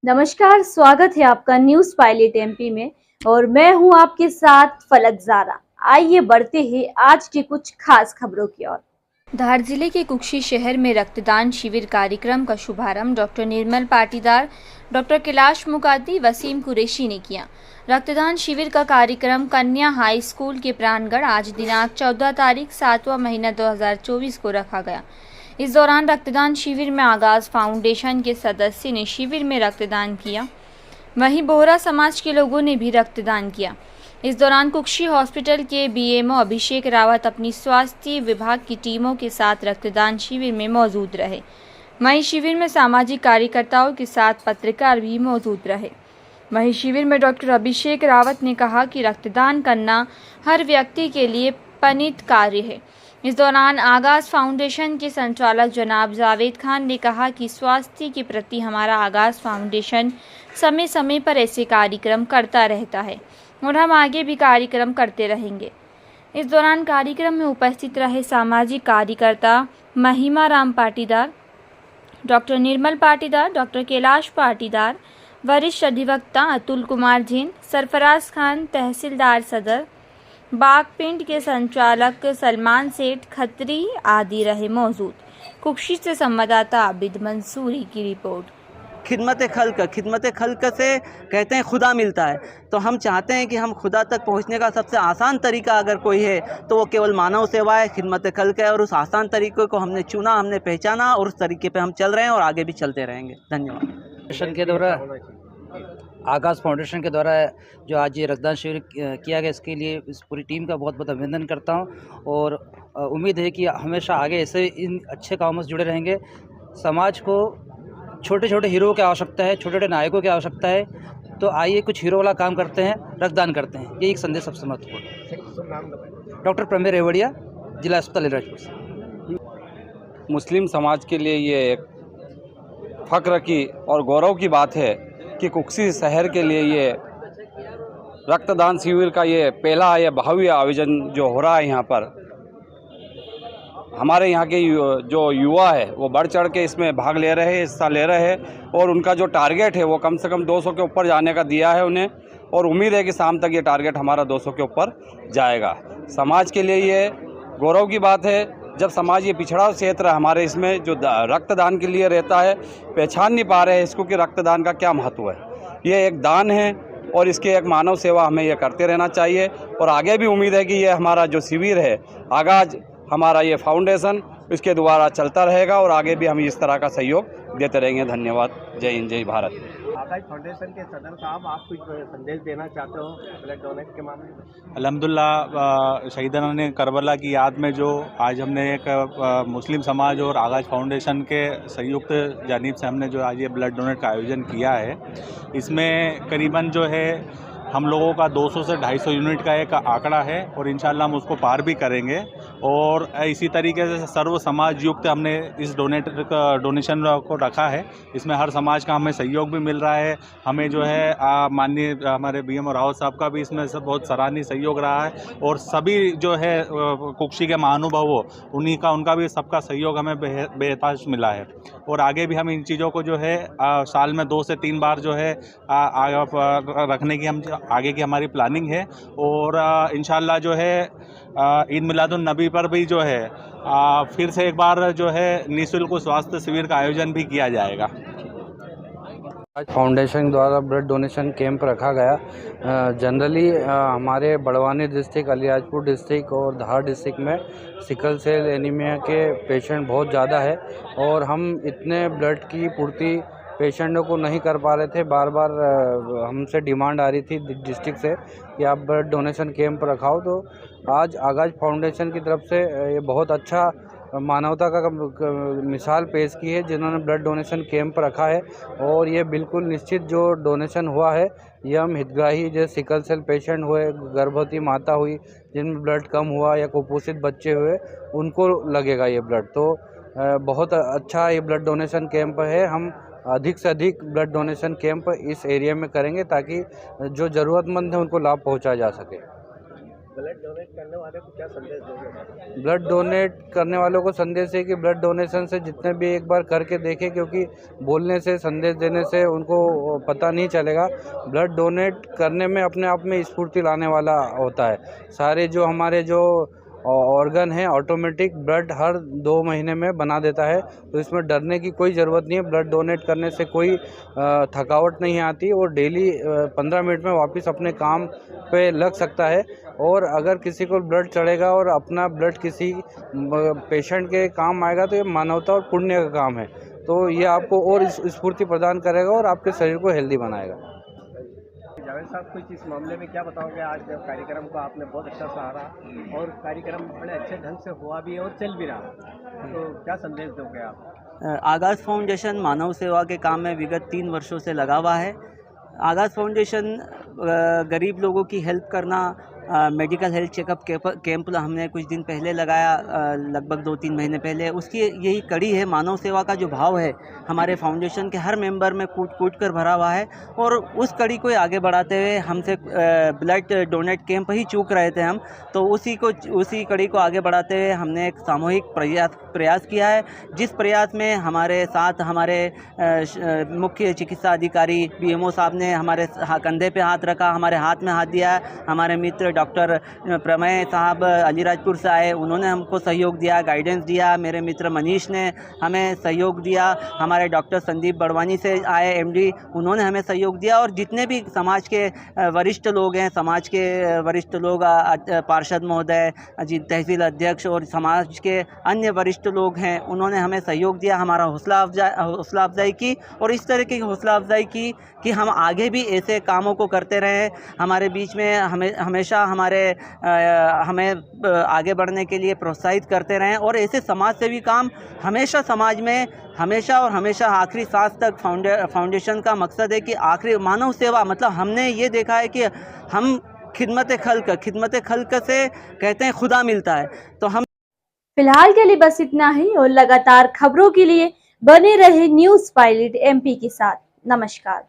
नमस्कार, स्वागत है आपका न्यूज पायलट एमपी में। और मैं हूं आपके साथ फलक ज़ारा। आइए बढ़ते हैं आज की कुछ खास खबरों की ओर। धार जिले के कुक्षी शहर में रक्तदान शिविर कार्यक्रम का शुभारंभ डॉक्टर निर्मल पाटीदार, डॉक्टर कैलाश मुकाती, वसीम कुरैशी ने किया। रक्तदान शिविर का कार्यक्रम कन्या हाई स्कूल के प्रांगण आज दिनांक 14 तारीख 7वां महीना 2024 को रखा गया। इस दौरान रक्तदान शिविर में आगाज फाउंडेशन के सदस्य ने शिविर में रक्तदान किया। वहीं बोहरा समाज के लोगों ने भी रक्तदान किया। इस दौरान कुक्षी हॉस्पिटल के बीएमओ अभिषेक रावत अपनी स्वास्थ्य विभाग की टीमों के साथ रक्तदान शिविर में मौजूद रहे। वहीं शिविर में सामाजिक कार्यकर्ताओं के साथ पत्रकार भी मौजूद रहे। वहीं शिविर में डॉक्टर अभिषेक रावत ने कहा कि रक्तदान करना हर व्यक्ति के लिए पुनीत कार्य है। इस दौरान आगाज फाउंडेशन के संचालक जनाब जावेद खान ने कहा कि स्वास्थ्य के प्रति हमारा आगाज फाउंडेशन समय समय पर ऐसे कार्यक्रम करता रहता है और हम आगे भी कार्यक्रम करते रहेंगे। इस दौरान कार्यक्रम में उपस्थित रहे सामाजिक कार्यकर्ता महिमा राम पाटीदार, डॉक्टर निर्मल पाटीदार, डॉक्टर कैलाश पाटीदार, वरिष्ठ अधिवक्ता अतुल कुमार जैन, सरफराज खान, तहसीलदार सदर, बागपिंड के संचालक सलमान सेठ खत्री आदि रहे मौजूद। कुक्षी से संवाददाता आबिद मंसूरी की रिपोर्ट। खिदमत खल्क से कहते हैं खुदा मिलता है, तो हम चाहते हैं कि हम खुदा तक पहुंचने का सबसे आसान तरीका अगर कोई है तो वो केवल मानव सेवा है, खिदमत खल्क है। और उस आसान तरीके को हमने चुना, हमने पहचाना और उस तरीके पे हम चल रहे हैं और आगे भी चलते रहेंगे। धन्यवाद। के द्वारा आगाज़ फाउंडेशन के द्वारा जो आज ये रक्तदान शिविर किया गया, इसके लिए इस पूरी टीम का बहुत बहुत अभिनंदन करता हूँ और उम्मीद है कि हमेशा आगे ऐसे इन अच्छे कामों से जुड़े रहेंगे। समाज को छोटे छोटे हीरो की आवश्यकता है, छोटे छोटे नायकों की आवश्यकता है, तो आइए कुछ हीरो वाला काम करते हैं, रक्तदान करते हैं। ये एक संदेश सबसे महत्वपूर्ण। डॉक्टर प्रमेय रेवड़िया, जिला अस्पताल अलीराजपुर। मुस्लिम समाज के लिए ये एक फ़ख्र की और गौरव की बात है कि कुक्षी शहर के लिए ये रक्तदान शिविर का ये पहला ये भव्य आयोजन जो हो रहा है। यहाँ पर हमारे यहाँ के जो युवा है वो बढ़ चढ़ के इसमें भाग ले रहे हैं, हिस्सा ले रहे हैं और उनका जो टारगेट है वो कम से कम 200 के ऊपर जाने का दिया है उन्हें, और उम्मीद है कि शाम तक ये टारगेट हमारा 200 के ऊपर जाएगा। समाज के लिए ये गौरव की बात है जब समाज ये पिछड़ा क्षेत्र हमारे इसमें जो रक्तदान के लिए रहता है, पहचान नहीं पा रहे हैं इसको कि रक्तदान का क्या महत्व है। ये एक दान है और इसके एक मानव सेवा हमें ये करते रहना चाहिए। और आगे भी उम्मीद है कि ये हमारा जो शिविर है आगाज हमारा ये फाउंडेशन इसके द्वारा चलता रहेगा और आगे भी हम इस तरह का सहयोग देते रहेंगे। धन्यवाद। जय हिंद, जय भारत। आगाज फाउंडेशन के सदर साहब, आप कुछ संदेश देना चाहते हो ब्लड डोनेट के मामले में? अल्हम्दुलिल्लाह, शहीदान करबला की याद में जो आज हमने एक मुस्लिम समाज और आगाज फाउंडेशन के संयुक्त जानिब से हमने जो आज ये ब्लड डोनेट का आयोजन किया है, इसमें करीबन जो है हम लोगों का 200 से 250 यूनिट का एक आंकड़ा है और इंशाल्लाह हम उसको पार भी करेंगे। और इसी तरीके से सर्व समाज युक्त हमने इस डोनेशन को रखा है। इसमें हर समाज का हमें सहयोग भी मिल रहा है। हमें जो है माननीय हमारे बीएम रावत साहब का भी इसमें सब बहुत सराहनीय सहयोग रहा है और सभी जो है कुक्षी के महानुभाव उनका भी सबका सहयोग हमें बेहताश मिला है। और आगे भी हम इन चीज़ों को जो है साल में 2 से 3 बार जो है रखने की हम आगे की हमारी प्लानिंग है। और इंशाल्लाह जो है ईद मिलादुन नबी पर भी जो है फिर से एक बार जो है निःशुल्क स्वास्थ्य शिविर का आयोजन भी किया जाएगा। आज फाउंडेशन द्वारा ब्लड डोनेशन कैंप रखा गया। जनरली हमारे बड़वानी डिस्ट्रिक्ट, अलीराजपुर डिस्ट्रिक्ट और धार डिस्ट्रिक्ट में सिकल सेल एनीमिया के पेशेंट बहुत ज़्यादा है और हम इतने ब्लड की पूर्ति पेशेंटों को नहीं कर पा रहे थे। बार बार हमसे डिमांड आ रही थी डिस्ट्रिक्ट से कि आप ब्लड डोनेशन कैंप रखाओ, तो आज आगाज फाउंडेशन की तरफ से ये बहुत अच्छा मानवता का मिसाल पेश की है जिन्होंने ब्लड डोनेशन कैंप रखा है। और ये बिल्कुल निश्चित जो डोनेशन हुआ है ये हम हितग्राही जो सिकल सेल पेशेंट हुए, गर्भवती माता हुई जिनमें ब्लड कम हुआ या कुपोषित बच्चे हुए, उनको लगेगा ये ब्लड। तो बहुत अच्छा ये ब्लड डोनेशन कैंप है। हम अधिक से अधिक ब्लड डोनेशन कैंप इस एरिया में करेंगे ताकि जो ज़रूरतमंद है उनको लाभ पहुंचाया जा सके। ब्लड डोनेट करने वाले को क्या संदेश दोगे? ब्लड डोनेट करने वालों को संदेश है कि ब्लड डोनेशन से जितने भी एक बार करके देखें, क्योंकि बोलने से, संदेश देने से उनको पता नहीं चलेगा। ब्लड डोनेट करने में अपने आप में स्फूर्ति लाने वाला होता है। सारे जो हमारे जो ऑर्गन है ऑटोमेटिक ब्लड हर 2 महीने में बना देता है, तो इसमें डरने की कोई ज़रूरत नहीं है। ब्लड डोनेट करने से कोई थकावट नहीं आती और डेली 15 मिनट में वापस अपने काम पे लग सकता है। और अगर किसी को ब्लड चढ़ेगा और अपना ब्लड किसी पेशेंट के काम आएगा तो ये मानवता और पुण्य का काम है। तो ये आपको और स्फूर्ति प्रदान करेगा और आपके शरीर को हेल्दी बनाएगा। जावेद साहब, कुछ इस मामले में क्या बताओगे? आज कार्यक्रम को आपने बहुत अच्छा सहारा और कार्यक्रम बड़े अच्छे ढंग से हुआ भी और चल भी रहा, तो क्या संदेश दोगे आप? आगाज़ फाउंडेशन मानव सेवा के काम में विगत 3 वर्षों से लगा हुआ है। आगाज़ फाउंडेशन गरीब लोगों की हेल्प करना, मेडिकल हेल्थ चेकअप कैंप हमने कुछ दिन पहले लगाया, लगभग 2-3 महीने पहले। उसकी यही कड़ी है। मानव सेवा का जो भाव है हमारे फाउंडेशन के हर मेंबर में कूट कर भरा हुआ है और उस कड़ी को आगे बढ़ाते हुए हमसे ब्लड डोनेट कैंप ही चूक रहे थे हम, तो उसी कड़ी को आगे बढ़ाते हुए हमने एक सामूहिक प्रयास किया है, जिस प्रयास में हमारे साथ हमारे मुख्य चिकित्सा अधिकारी BMO साहब ने हमारे कंधे पे हाथ रखा, हमारे हाथ में हाथ दिया। हमारे मित्र डॉक्टर प्रमेय साहब अलीराजपुर से आए, उन्होंने हमको सहयोग दिया, गाइडेंस दिया। मेरे मित्र मनीष ने हमें सहयोग दिया। हमारे डॉक्टर संदीप बड़वानी से आए MD, उन्होंने हमें सहयोग दिया। और जितने भी समाज के वरिष्ठ लोग हैं, समाज के वरिष्ठ लोग, पार्षद महोदय, तहसील अध्यक्ष और समाज के अन्य वरिष्ठ लोग हैं, उन्होंने हमें सहयोग दिया, हमारा हौसला अफजाई की और इस तरह की हौसला अफजाई की कि हम आगे भी ऐसे कामों को करते रहें। हमारे बीच में हमेशा हमें आगे बढ़ने के लिए प्रोत्साहित करते रहें और ऐसे समाज सेवी काम हमेशा समाज में हमेशा आखिरी सांस तक फाउंडेशन का मकसद है कि आखिरी मानव सेवा, मतलब हमने ये देखा है कि हम खिदमत खल्क से कहते हैं खुदा मिलता है, तो हम फिलहाल के लिए बस इतना ही और लगातार खबरों के लिए बने रहे न्यूज़ पायलट MP के साथ। नमस्कार।